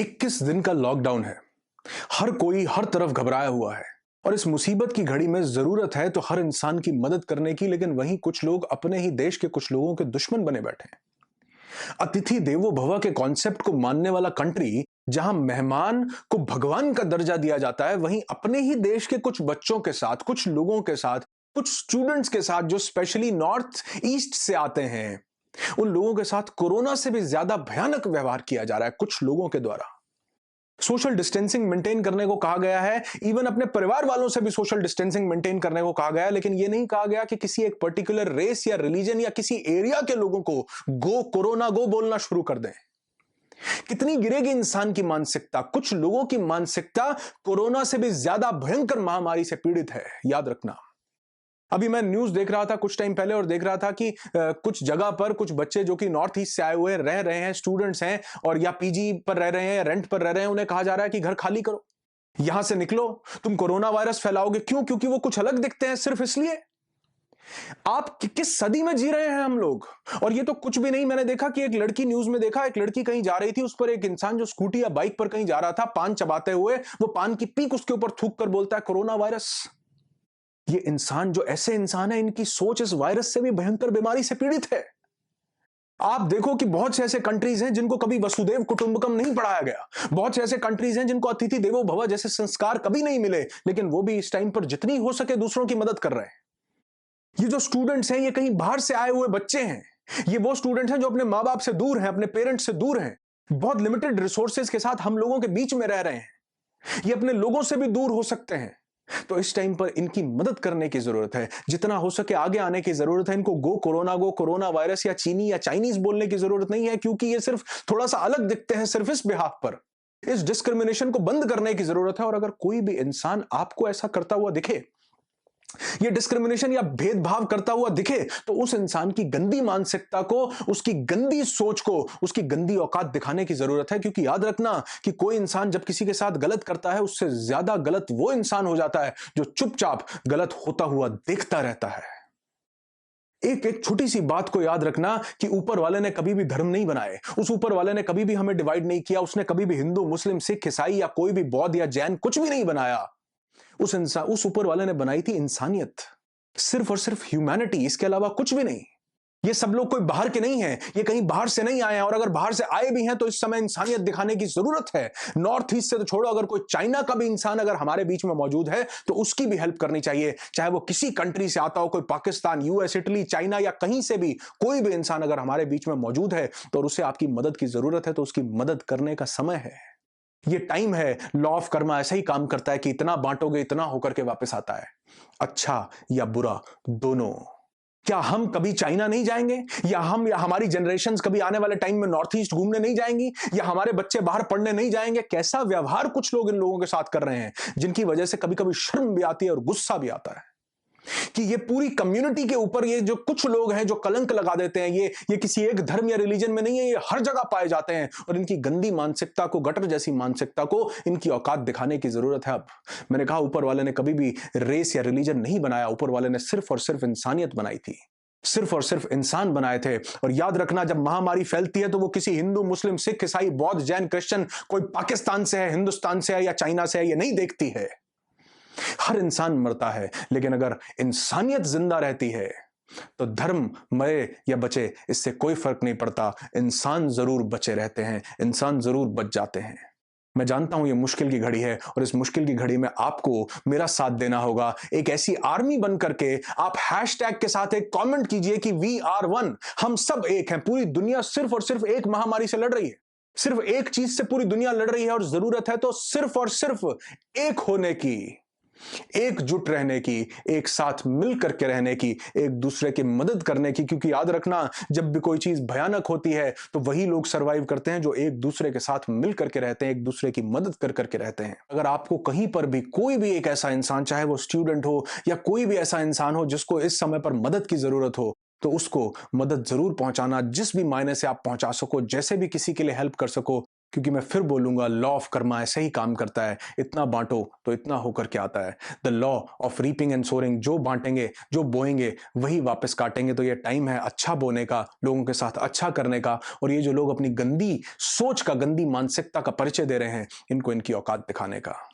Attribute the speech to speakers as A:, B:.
A: 21 दिन का लॉकडाउन है। हर कोई हर तरफ घबराया हुआ है और इस मुसीबत की घड़ी में जरूरत है तो हर इंसान की मदद करने की, लेकिन वहीं कुछ लोग अपने ही देश के कुछ लोगों के दुश्मन बने बैठे हैं। अतिथि देवो भव के कॉन्सेप्ट को मानने वाला कंट्री, जहां मेहमान को भगवान का दर्जा दिया जाता है, वहीं अपने ही देश के कुछ बच्चों के साथ, कुछ लोगों के साथ, कुछ स्टूडेंट्स के साथ जो स्पेशली नॉर्थ ईस्ट से आते हैं, उन लोगों के साथ कोरोना से भी ज्यादा भयानक व्यवहार किया जा रहा है कुछ लोगों के द्वारा। सोशल डिस्टेंसिंग मेंटेन करने को कहा गया है, इवन अपने परिवार वालों से भी सोशल डिस्टेंसिंग मेंटेन करने को कहा गया है, लेकिन यह नहीं कहा गया कि किसी एक पर्टिकुलर रेस या रिलीजन या किसी एरिया के लोगों को गो कोरोना गो बोलना शुरू कर दें। कितनी गिरेगी इंसान की मानसिकता। कुछ लोगों की मानसिकता कोरोना से भी ज्यादा भयंकर महामारी से पीड़ित है, याद रखना। अभी मैं न्यूज देख रहा था कुछ टाइम पहले और देख रहा था कि कुछ जगह पर कुछ बच्चे जो कि नॉर्थ ईस्ट से आए हुए रह रहे हैं, स्टूडेंट्स हैं और या पीजी पर रह रहे हैं, रेंट पर रह रहे हैं, उन्हें कहा जा रहा है कि घर खाली करो, यहां से निकलो, तुम कोरोना वायरस फैलाओगे। क्यों? क्योंकि वो कुछ अलग दिखते हैं, सिर्फ इसलिए। आप किस सदी में जी रहे हैं हम लोग। और ये तो कुछ भी नहीं, मैंने देखा कि एक लड़की, न्यूज में देखा, एक लड़की कहीं जा रही थी, उस पर एक इंसान जो स्कूटी या बाइक पर कहीं जा रहा था, पान चबाते हुए, वो पान की पीक उसके ऊपर थूक कर बोलता है कोरोना वायरस। ये इंसान, जो ऐसे इंसान है, इनकी सोच इस वायरस से भी भयंकर बीमारी से पीड़ित है। आप देखो कि बहुत से ऐसे कंट्रीज हैं जिनको कभी वसुदेव कुटुंबकम नहीं पढ़ाया गया, बहुत से ऐसे कंट्रीज हैं जिनको अतिथि देवो भव जैसे संस्कार कभी नहीं मिले, लेकिन वो भी इस टाइम पर जितनी हो सके दूसरों की मदद कर रहे हैं। ये जो स्टूडेंट्स हैं, ये कहीं बाहर से आए हुए बच्चे हैं। ये वो स्टूडेंट्स हैं जो अपने माँ बाप से दूर हैं, अपने पेरेंट्स से दूर हैं, बहुत लिमिटेड रिसोर्सेज के साथ हम लोगों के बीच में रह रहे हैं। ये अपने लोगों से भी दूर हो सकते हैं। तो इस टाइम पर इनकी मदद करने की जरूरत है, जितना हो सके आगे आने की जरूरत है। इनको गो कोरोना वायरस या चीनी या चाइनीज बोलने की जरूरत नहीं है, क्योंकि ये सिर्फ थोड़ा सा अलग दिखते हैं, सिर्फ इस बिहाफ पर। इस डिस्क्रिमिनेशन को बंद करने की जरूरत है। और अगर कोई भी इंसान आपको ऐसा करता हुआ दिखे, ये डिस्क्रिमिनेशन या भेदभाव करता हुआ दिखे, तो उस इंसान की गंदी मानसिकता को, उसकी गंदी सोच को, उसकी गंदी औकात दिखाने की जरूरत है। क्योंकि याद रखना कि कोई इंसान जब किसी के साथ गलत करता है, उससे ज्यादा गलत वो इंसान हो जाता है जो चुपचाप गलत होता हुआ देखता रहता है। एक एक छोटी सी बात को याद रखना कि ऊपर वाले ने कभी भी धर्म नहीं बनाए, उस ऊपर वाले ने कभी भी हमें डिवाइड नहीं किया, उसने कभी भी हिंदू, मुस्लिम, सिख, ईसाई या कोई भी बौद्ध या जैन कुछ भी नहीं बनाया। उस ऊपर वाले ने बनाई थी इंसानियत, सिर्फ और सिर्फ ह्यूमैनिटी, इसके अलावा कुछ भी नहीं। ये सब लोग कोई बाहर के नहीं हैं, ये कहीं बाहर से नहीं आए हैं, और अगर बाहर से आए भी हैं तो इस समय इंसानियत दिखाने की जरूरत है। नॉर्थ ईस्ट से तो छोड़ो, अगर कोई चाइना का भी इंसान अगर हमारे बीच में मौजूद है तो उसकी भी हेल्प करनी चाहिए, चाहे वो किसी कंट्री से आता हो, कोई पाकिस्तान, यूएस, इटली, चाइना या कहीं से भी कोई भी इंसान अगर हमारे बीच में मौजूद है तो उसे आपकी मदद की जरूरत है, तो उसकी मदद करने का समय है, ये टाइम है। लॉ ऑफ कर्मा ऐसा ही काम करता है कि इतना बांटोगे इतना होकर के वापस आता है, अच्छा या बुरा दोनों। क्या हम कभी चाइना नहीं जाएंगे, या हमारी जनरेशंस कभी आने वाले टाइम में नॉर्थ ईस्ट घूमने नहीं जाएंगी, या हमारे बच्चे बाहर पढ़ने नहीं जाएंगे? कैसा व्यवहार कुछ लोग इन लोगों के साथ कर रहे हैं, जिनकी वजह से कभी कभी शर्म भी आती है और गुस्सा भी आता है कि ये पूरी कम्युनिटी के ऊपर ये जो कुछ लोग हैं जो कलंक लगा देते हैं, ये किसी एक धर्म या रिलीजन में नहीं है, ये हर जगह पाए जाते हैं। और इनकी गंदी मानसिकता को, गटर जैसी मानसिकता को, इनकी औकात दिखाने की जरूरत है अब। मैंने कहा, ऊपर वाले ने कभी भी रेस या रिलीजन नहीं बनाया, ऊपर वाले ने सिर्फ और सिर्फ इंसानियत बनाई थी, सिर्फ और सिर्फ इंसान बनाए थे। और याद रखना, जब महामारी फैलती है तो वो किसी हिंदू, मुस्लिम, सिख, ईसाई, बौद्ध, जैन, क्रिश्चियन, कोई पाकिस्तान से है, हिंदुस्तान से है या चाइना से है, ये नहीं देखती है। हर इंसान मरता है, लेकिन अगर इंसानियत जिंदा रहती है तो धर्म मरे या बचे इससे कोई फर्क नहीं पड़ता। इंसान जरूर बचे रहते हैं, इंसान जरूर बच जाते हैं। मैं जानता हूं ये मुश्किल की घड़ी है, और इस मुश्किल की घड़ी में आपको मेरा साथ देना होगा। एक ऐसी आर्मी बन करके आप हैशटैग के साथ एक कमेंट कीजिए कि वी आर वन, हम सब एक हैं। पूरी दुनिया सिर्फ और सिर्फ एक महामारी से लड़ रही है, सिर्फ एक चीज से पूरी दुनिया लड़ रही है, और जरूरत है तो सिर्फ और सिर्फ एक होने की, एकजुट रहने की, एक साथ मिल करके रहने की, एक दूसरे की मदद करने की। क्योंकि याद रखना, जब भी कोई चीज भयानक होती है तो वही लोग सरवाइव करते हैं जो एक दूसरे के साथ मिल करके रहते हैं, एक दूसरे की मदद कर करके रहते हैं। अगर आपको कहीं पर भी कोई भी एक ऐसा इंसान, चाहे वो स्टूडेंट हो या कोई भी ऐसा इंसान हो जिसको इस समय पर मदद की जरूरत हो, तो उसको मदद जरूर पहुंचाना, जिस भी मायने से आप पहुंचा सको, जैसे भी किसी के लिए हेल्प कर सको, क्योंकि मैं फिर बोलूंगा, लॉ ऑफ कर्मा ऐसे ही काम करता है, इतना बांटो तो इतना होकर के आता है। The law of reaping and sowing, जो बांटेंगे, जो बोएंगे, वही वापस काटेंगे। तो ये टाइम है अच्छा बोने का, लोगों के साथ अच्छा करने का। और ये जो लोग अपनी गंदी सोच का, गंदी मानसिकता का परिचय दे रहे हैं, इनको इनकी औकात दिखाने का।